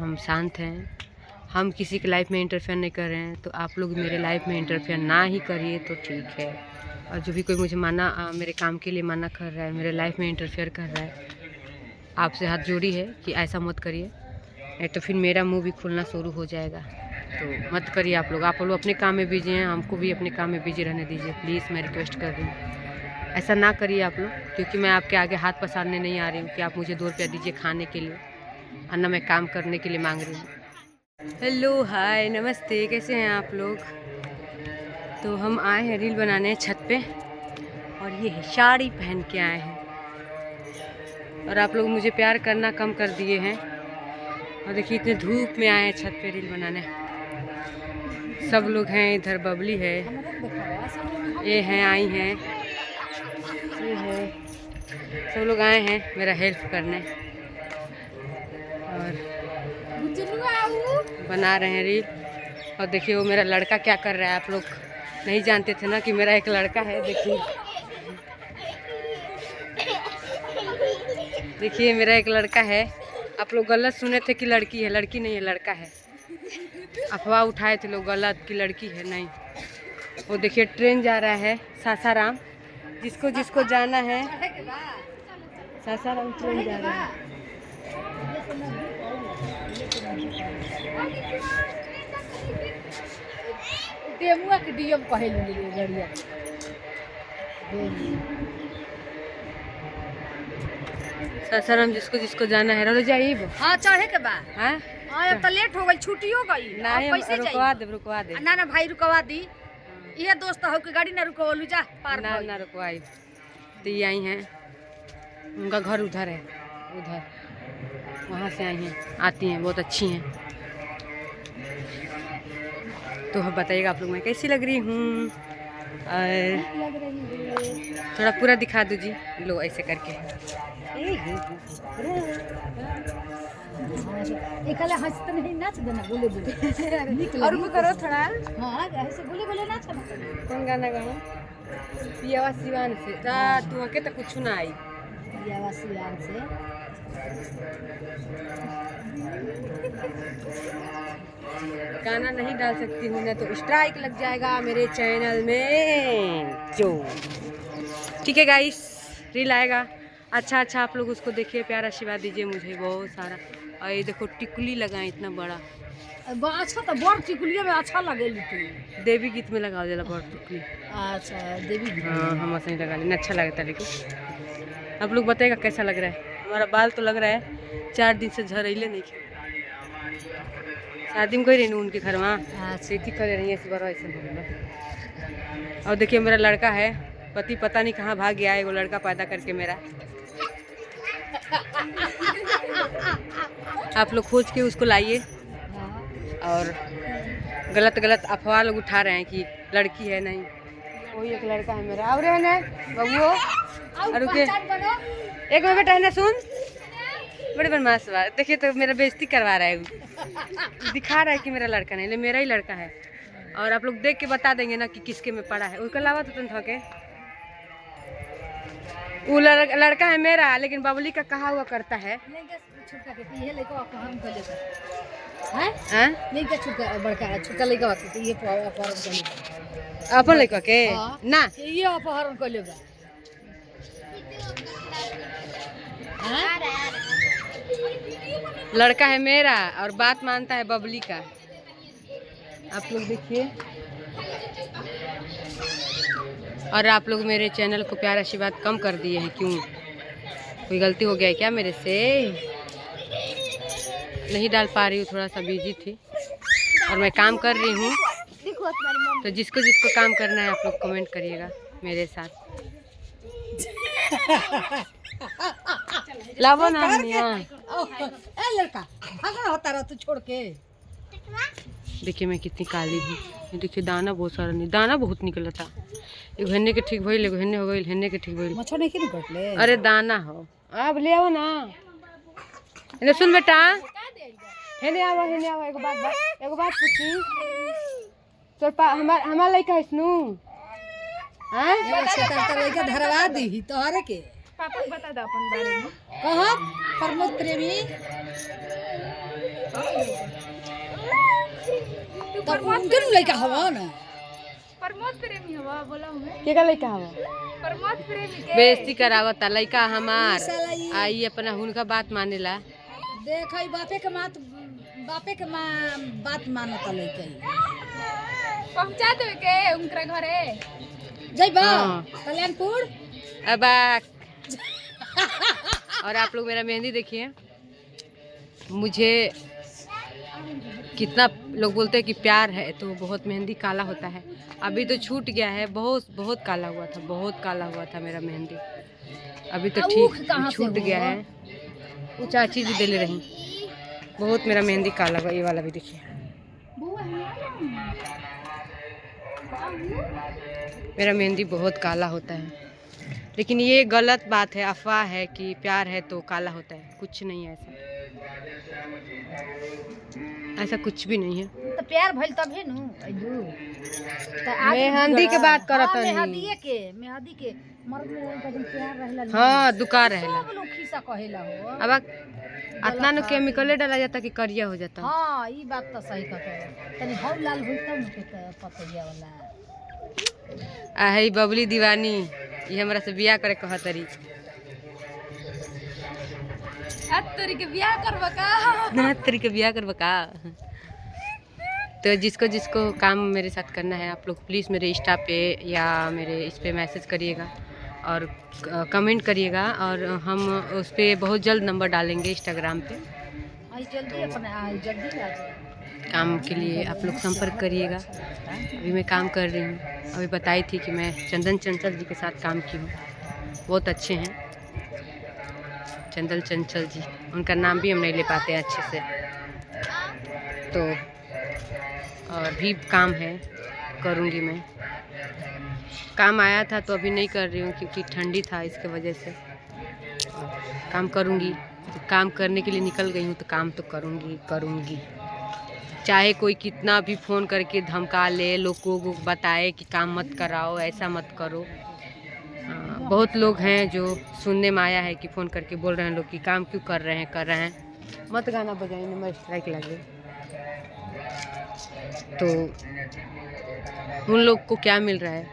हम शांत हैं, हम किसी की लाइफ में इंटरफेयर नहीं कर रहे हैं। तो आप लोग मेरे लाइफ में इंटरफेयर ना ही करिए तो ठीक है। और जो भी कोई मुझे मेरे काम के लिए मना कर रहा है, मेरे लाइफ में इंटरफेयर कर रहा है, आपसे हाथ जोड़ी है कि ऐसा मत करिए, नहीं तो फिर मेरा मुंह भी खुलना शुरू हो जाएगा। तो मत करिए आप लोग अपने काम में बिजी हैं, हमको भी अपने काम में बिजी रहने दीजिए प्लीज़, मैं रिक्वेस्ट कर रही हूँ। ऐसा ना करिए आप लोग, क्योंकि मैं आपके आगे हाथ पसारने नहीं आ रही हूँ कि आप मुझे 2 रुपया दीजिए खाने के लिए, और ना मैं काम करने के लिए मांग रही हूँ। हेलो हाय नमस्ते, कैसे हैं आप लोग। तो हम आए हैं रील बनाने छत पे, और ये है साड़ी पहन के आए हैं, और आप लोग मुझे प्यार करना कम कर दिए हैं। और देखिए इतने धूप में आए हैं छत पे रील बनाने। सब लोग हैं, इधर बबली है, ये हैं आई हैं, ये है, सब लोग आए हैं मेरा हेल्प करने और बना रहे हैं रील। और देखिए वो मेरा लड़का क्या कर रहा है। आप लोग नहीं जानते थे ना कि मेरा एक लड़का है। देखिए मेरा एक लड़का है। आप लोग गलत सुने थे कि लड़की है, लड़की नहीं है, लड़का है। अफवाह उठाए थे लोग गलत कि लड़की है, नहीं। वो देखिए ट्रेन जा रहा है सासाराम, जिसको जिसको जाना है सासाराम ट्रेन जा रहा है। सासाराम जिसको जिसको जाना है, रोज जाइए। हाँ चढ़े के बाद। हाँ हाँ तो लेट हो गई, छुट्टी हो गई। नहीं, रुकवा दे ना भाई रुकवा दी। ये दोस्त हो के गाड़ी ना रुकवलू जा पार ना रुकवाई। तो ये आई हैं, उनका घर उधर है, उधर वहाँ से आई हैं, आती हैं, बहुत अच्छी हैं। तो बताइएगा आप लोग मैं कैसी लग रही हूँ, और थोड़ा पूरा दिखा दो जी, लो ऐसे करके। एकला हंसते नहीं, नाच देना, बोले और भी करो थोड़ा। हाँ ऐसे बोले नाच। कौन गाना गाऊं? पियावा सिवान से तू के तो कुछ ना आई। पियावा सिवान से गाना नहीं डाल सकती हूँ ना, तो स्ट्राइक लग जाएगा मेरे चैनल में। जो ठीक है गाइस, रील आएगा अच्छा आप लोग उसको देखिए, प्यार आशीर्वाद दीजिए मुझे बहुत सारा। और ये देखो टिकुली लगाए इतना बड़ा, अच्छा तो बड़ टिकुलिया में अच्छा लगे। देवी गीत में लगाओ जला बड़ टिकुली। अच्छा देवी गीत। हाँ हम ऐसे ही लगा लेना, अच्छा लगता है। लेकिन आप लोग बताइएगा कैसा लग रहा है। हमारा बाल तो लग रहा है 4 दिन से झड़ैले नहीं। शादी में कोई रही उनके घर में खेती करे रही है, बार ऐसे हो गया। और देखिए मेरा लड़का है, पति पता नहीं कहाँ भाग गया है, वो लड़का पैदा करके मेरा। आप लोग खोज के उसको लाइए। और गलत अफवाह लोग उठा रहे हैं कि लड़की है, नहीं, वही एक लड़का है मेरा। और है ना बबुओ, रुके एक मिनट बेटा है ना, सुन, बड़े बदमाश बात। देखिए तो मेरा बेइज्जती करवा रहा है, दिखा रहा है कि मेरा लड़का नहीं, मेरा ही लड़का है। और आप लोग देख के बता देंगे ना कि किसके में पड़ा है। उसके अलावा तो तुम के वो लड़का है मेरा, लेकिन बबली का कहा हुआ करता है। अपन लड़का के ना ये अपहरण कर लेगा। लड़का है मेरा और बात मानता है बबली का। आप लोग देखिए, और आप लोग मेरे चैनल को प्यार आशीर्वाद कम कर दिए हैं, क्यों? कोई गलती हो गया है क्या मेरे से? नहीं डाल पा रही हूँ, थोड़ा सा बिजी थी और मैं काम कर रही हूँ। तो जिसको जिसको काम करना है आप लोग कमेंट करिएगा मेरे साथ। लावो ना लड़का होता रहा तू छोड़ के। देखिए मैं कितनी काली हूँ। देखिए दाना बहुत सारा नहीं, दाना बहुत निकला था। एगो हेन्ने के ठीक भइल, एगो हेन्ने हो गइल, हेन्ने के ठीक भइल। मच्छर नहीं क्यों कटले? अरे अरे दाना हो, अब ले आओ ना। हेने सुन बेटा, हेने आओ एगो बात पूछी। तोर हमार लइका है सुनु, हां ये शैतान लइका धरवा दी तोहरे के। पापा बता दो अपन बारे में। कहां प्रमोद प्रेमी तो उनके लड़का हवा ना प्रमोद प्रेमी हवा बोला हूं के का लइका हवा प्रमोद प्रेमी के बेइज्जती करावता लइका हमार आई अपना हुनका बात मानेला। देख बापे के बात मानता लइका पहुंचा दे के उनकरा घरे जइबा कल्याणपुर अब और आप लोग मेरा मेहंदी देखिए। मुझे कितना लोग बोलते हैं कि प्यार है तो बहुत मेहंदी काला होता है। अभी तो छूट गया है, बहुत काला हुआ था, बहुत काला हुआ था मेरा मेहंदी। अभी तो ठीक छूट गया है। वो चाची जी दे ले रही, बहुत मेरा मेहंदी काला हुआ। ये वाला भी देखिए, मेरा मेहंदी बहुत काला होता है। लेकिन ये गलत बात है, अफवाह है कि प्यार है तो काला होता है। कुछ नहीं है ऐसा कुछ भी नहीं है। तो प्यार भइल तभी नु मेहंदी के बात करत है। मेहंदी के मर्द लोग का जब प्यार रहला हां दुका रहला सब लोग खिसा कहेला हो। अब इतना न केमिकल डाला जाता कि करिया हो जाता। हां ई बात तो सही कहत तनी हौ लाल होई तब के पतैया वाला है बबली दीवानी। ये हमरा से बियाह करे कहतरी। तोरी के बियाह करबा का तोरी के बियाह करबा का। तो जिसको जिसको काम मेरे साथ करना है आप लोग प्लीज़ मेरे इंस्टा पे या मेरे इस पे मैसेज करिएगा और कमेंट करिएगा। और हम उस पर बहुत जल्द नंबर डालेंगे इंस्टाग्राम पे। जल्दी काम के लिए आप लोग संपर्क करिएगा। अभी मैं काम कर रही हूँ। अभी बताई थी कि मैं चंदन चंचल जी के साथ काम की हूँ। बहुत अच्छे हैं चंदन चंचल जी। उनका नाम भी हम नहीं ले पाते हैं अच्छे से। तो और भी काम है, करूँगी मैं। काम आया था तो अभी नहीं कर रही हूँ क्योंकि ठंडी था, इसके वजह से। काम करूँगी, काम करने के लिए निकल गई हूँ तो काम तो करूँगी। चाहे कोई कितना भी फ़ोन करके धमका ले, लोगों को बताए कि काम मत कराओ, ऐसा मत करो। बहुत लोग हैं जो सुनने में आया है कि फ़ोन करके बोल रहे हैं लोग कि काम क्यों कर रहे हैं। मत गाना बजाइए, मैं स्ट्राइक लगे। तो उन लोग को क्या मिल रहा है?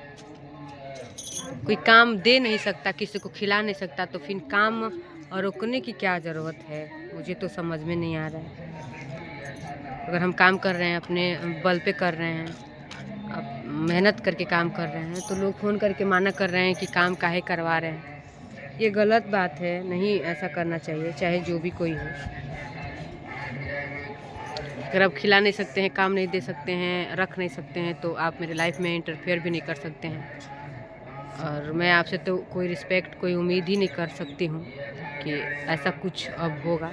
कोई काम दे नहीं सकता, किसी को खिला नहीं सकता, तो फिर काम और रोकने की क्या ज़रूरत है? मुझे तो समझ में नहीं आ रहा है। अगर हम काम कर रहे हैं, अपने बल पे कर रहे हैं, अब मेहनत करके काम कर रहे हैं, तो लोग फ़ोन करके माना कर रहे हैं कि काम काहे करवा रहे हैं। ये गलत बात है, नहीं ऐसा करना चाहिए, चाहे जो भी कोई हो। अगर आप खिला नहीं सकते हैं, काम नहीं दे सकते हैं, रख नहीं सकते हैं, तो आप मेरे लाइफ में इंटरफेयर भी नहीं कर सकते हैं। और मैं आपसे तो कोई रिस्पेक्ट, कोई उम्मीद ही नहीं कर सकती हूँ कि ऐसा कुछ अब होगा।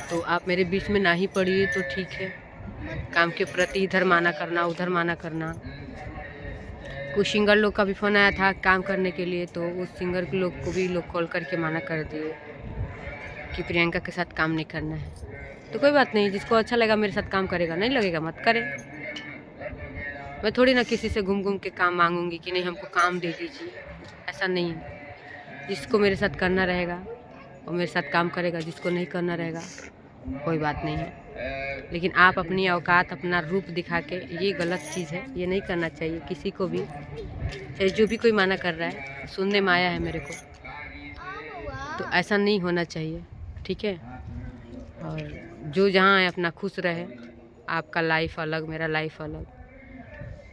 तो आप मेरे बीच में ना ही पड़िए तो ठीक है। काम के प्रति इधर माना करना, उधर माना करना। कुछ सिंगर लोग का भी फ़ोन आया था काम करने के लिए, तो उस सिंगर के लोग को भी लोग कॉल करके माना कर दिए कि प्रियंका के साथ काम नहीं करना है। तो कोई बात नहीं, जिसको अच्छा लगा मेरे साथ काम करेगा, नहीं लगेगा मत करे। मैं थोड़ी ना किसी से घूम के काम मांगूंगी कि नहीं हमको काम दे दीजिए, ऐसा नहीं है। जिसको मेरे साथ करना रहेगा वो मेरे साथ काम करेगा, जिसको नहीं करना रहेगा कोई बात नहीं है। लेकिन आप अपनी औकात, अपना रूप दिखा के, ये गलत चीज़ है, ये नहीं करना चाहिए किसी को भी। चाहे जो भी कोई माना कर रहा है, सुनने में आया है मेरे को, तो ऐसा नहीं होना चाहिए, ठीक है। और जो जहाँ है अपना खुश रहे। आपका लाइफ अलग, मेरा लाइफ अलग।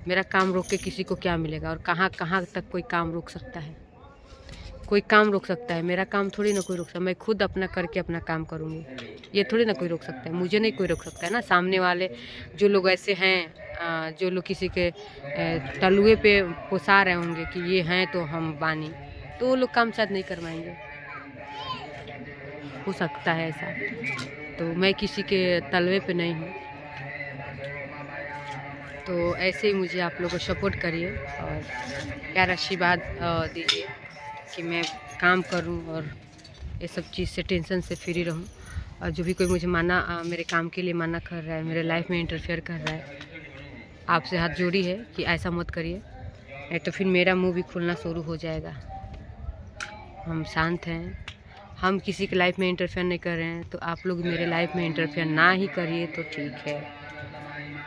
मेरा काम रोक के किसी को क्या मिलेगा? और कहाँ कहाँ तक कोई काम रोक सकता है? कोई काम रोक सकता है? मेरा काम थोड़ी ना कोई रोक सकता। मैं खुद अपना करके अपना काम करूँगी, ये थोड़ी ना कोई रोक सकता है। मुझे नहीं कोई रोक सकता है ना। सामने वाले जो लोग ऐसे हैं, जो लोग किसी के तलुए पे पोसा रहे होंगे कि ये हैं तो हम बानी, तो वो लोग काम शायद नहीं करवाएंगे। हो सकता है ऐसा। तो मैं किसी के तलवे पे नहीं हूँ। तो ऐसे ही मुझे आप लोगों को सपोर्ट करिए और प्यार आशीर्वाद दीजिए कि मैं काम करूं और ये सब चीज़ से, टेंशन से फ्री रहूं। और जो भी कोई मुझे मेरे काम के लिए मना कर रहा है, मेरे लाइफ में इंटरफेयर कर रहा है, आपसे हाथ जोड़ी है कि ऐसा मत करिए, नहीं तो फिर मेरा मुंह भी खुलना शुरू हो जाएगा। हम शांत हैं, हम किसी की लाइफ में इंटरफेयर नहीं कर रहे हैं, तो आप लोग मेरे लाइफ में इंटरफेयर ना ही करिए तो ठीक है।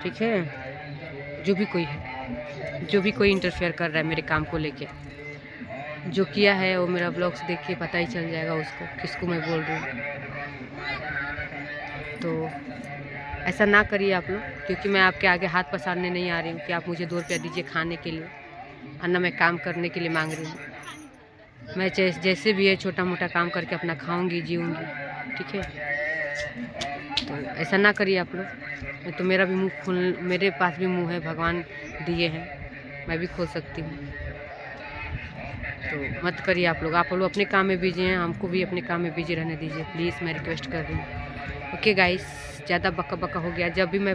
ठीक है। जो भी कोई है, जो भी कोई इंटरफेयर कर रहा है मेरे काम को लेके, जो किया है वो मेरा ब्लॉग्स देख के पता ही चल जाएगा उसको किसको मैं बोल रही हूँ। तो ऐसा ना करिए आप लोग, क्योंकि मैं आपके आगे हाथ पसारने नहीं आ रही हूँ कि आप मुझे 2 रुपया दीजिए खाने के लिए, और ना मैं काम करने के लिए मांग रही हूँ। मैं जैसे भी है छोटा मोटा काम करके अपना खाऊंगी, जीऊँगी, ठीक है। तो ऐसा ना करिए आप लोग, नहीं तो मेरा भी मुंह खोल, मेरे पास भी मुंह है, भगवान दिए हैं, मैं भी खोल सकती हूँ। तो मत करिए आप लोग अपने काम में बिजी हैं, हमको भी अपने काम में बिजी रहने दीजिए प्लीज़, मैं रिक्वेस्ट कर रही हूँ। ओके गाइस, ज़्यादा बका बका हो गया। जब भी मैं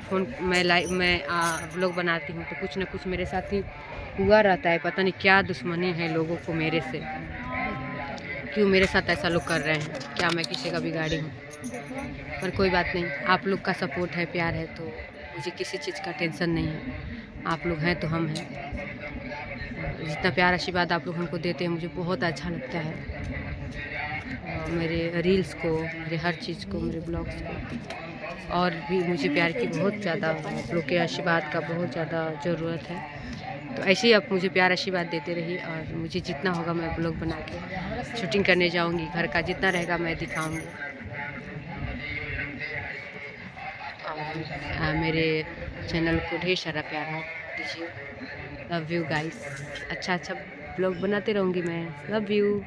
व्लॉग बनाती हूँ तो कुछ ना कुछ मेरे साथ ही हुआ रहता है। पता नहीं क्या दुश्मनी है लोगों को मेरे से, क्यों मेरे साथ ऐसा लोग कर रहे हैं, क्या मैं किसी का बिगाड़ी हूँ? पर कोई बात नहीं, आप लोग का सपोर्ट है, प्यार है, तो मुझे किसी चीज़ का टेंशन नहीं है। आप लोग हैं तो हम हैं। जितना प्यार आशीर्वाद आप लोग हमको देते हैं मुझे बहुत अच्छा लगता है। मेरे रील्स को, मेरे हर चीज़ को, मेरे ब्लॉग्स को, और भी मुझे प्यार की बहुत ज़्यादा, आप लोग के आशीर्वाद का बहुत ज़्यादा ज़रूरत है। तो ऐसे ही आप मुझे प्यार आशीर्वाद देते रहिए, और मुझे जितना होगा मैं ब्लॉग बना के शूटिंग करने जाऊंगी, घर का जितना रहेगा मैं दिखाऊंगी। और मेरे चैनल को ढेर सारा प्यार दीजिए। लव यू गाइस, अच्छा ब्लॉग बनाते रहूँगी मैं। Love you.